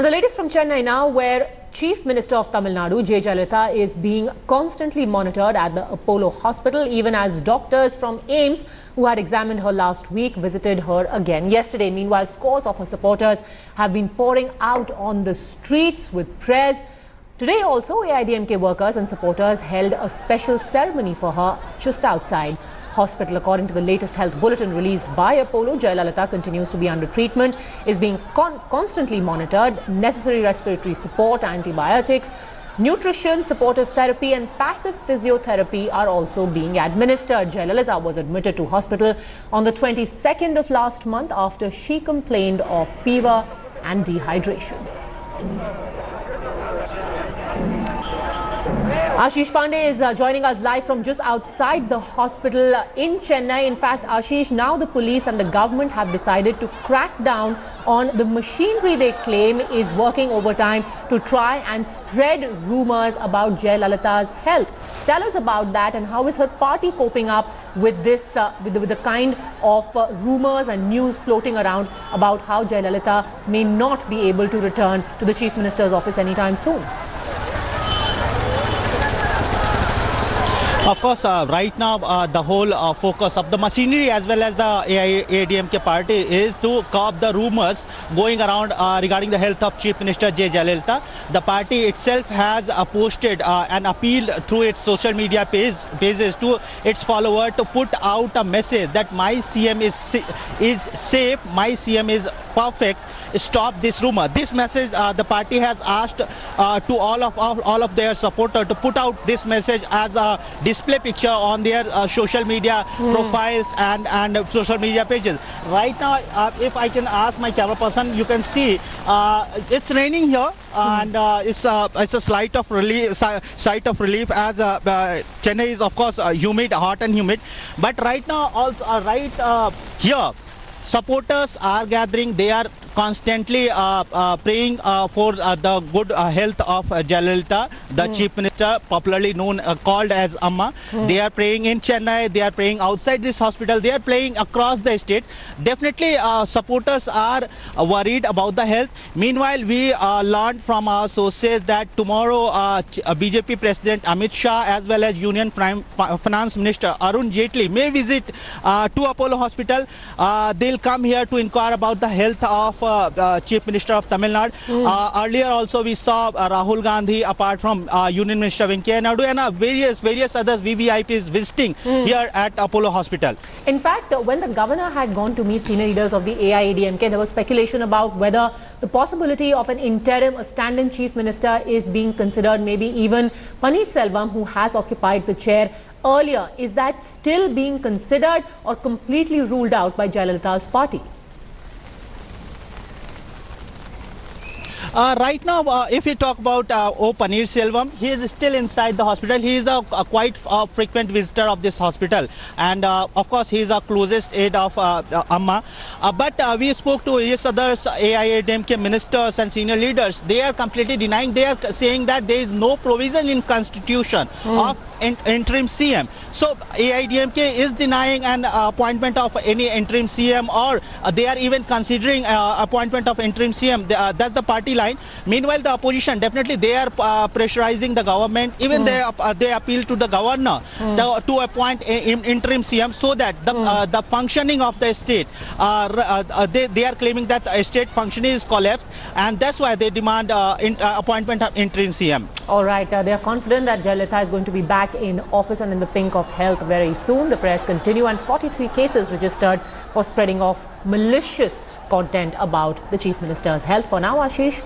And the latest from Chennai now, where Chief Minister of Tamil Nadu, J. Jayalalitha, is being constantly monitored at the Apollo Hospital, even as doctors from AIIMS, who had examined her last week, visited her again yesterday. Meanwhile, scores of her supporters have been pouring out on the streets with prayers. Today also, AIADMK workers and supporters held a special ceremony for her just outside hospital. According to the latest health bulletin released by Apollo, Jayalalitha continues to be under treatment, is being constantly monitored. Necessary respiratory support, antibiotics, nutrition, supportive therapy and passive physiotherapy are also being administered. Jayalalitha was admitted to hospital on the 22nd of last month after she complained of fever and dehydration. Ashish Pandey is joining us live from just outside the hospital in Chennai. In fact, Ashish, now the police and the government have decided to crack down on the machinery they claim is working overtime to try and spread rumors about Jayalalitha's health. Tell us about that, and how is her party coping up with this, with the kind of rumors and news floating around about how Jayalalitha may not be able to return to the Chief Minister's office anytime soon? Of course, right now the whole focus of the machinery as well as the AIADMK party is to curb the rumors going around regarding the health of Chief Minister J. Jayalalitha. The party itself has posted an appeal through its social media pages to its followers to put out a message that my CM is safe, my CM is perfect. Stop this rumor. This message the party has asked to all of their supporters to put out this message as a display picture on their social media profiles and social media pages. Right now, if I can ask my camera person, you can see it's raining here, and it's a sight of relief as Chennai is of course humid, hot and humid. But right now, also here, supporters are gathering. They are constantly praying for the good health of Jayalalitha, the Chief Minister, popularly known called as Amma. They are praying in Chennai, they are praying outside this hospital, they are praying across the state. Definitely supporters are worried about the health. Meanwhile, we learned from our sources that tomorrow BJP President Amit Shah as well as Union Finance Minister Arun Jaitley may visit to Apollo Hospital. They'll come here to inquire about the health of Chief Minister of Tamil Nadu. Earlier also we saw Rahul Gandhi, apart from Union Minister Venkaiah Naidu, and various others VVIPs visiting here at Apollo Hospital. In fact, when the governor had gone to meet senior leaders of the AIADMK, there was speculation about whether the possibility of an interim, a stand-in Chief Minister is being considered. Maybe even Paneerselvam, who has occupied the chair earlier. Is that still being considered or completely ruled out by Jayalalitha's party? Right now, if we talk about O. Paneerselvam, he is still inside the hospital. He is a quite frequent visitor of this hospital, and of course he is a closest aide of Amma. But we spoke to various other AIADMK ministers and senior leaders. They are completely denying. They are saying that there is no provision in constitution of interim CM. So AIADMK is denying an appointment of any interim CM, or they are even considering appointment of interim CM. That's the party line. Meanwhile, the opposition, definitely they are pressurizing the government. Even they appeal to the governor to appoint interim CM so that the functioning of the state, they are claiming that state functioning is collapsed, and that's why they demand appointment of interim CM. All right, they are confident that Jayalalitha is going to be back in office and in the pink of health very soon. The prayers continue, and 43 cases registered for spreading of malicious content about the Chief Minister's health. For now, Ashish,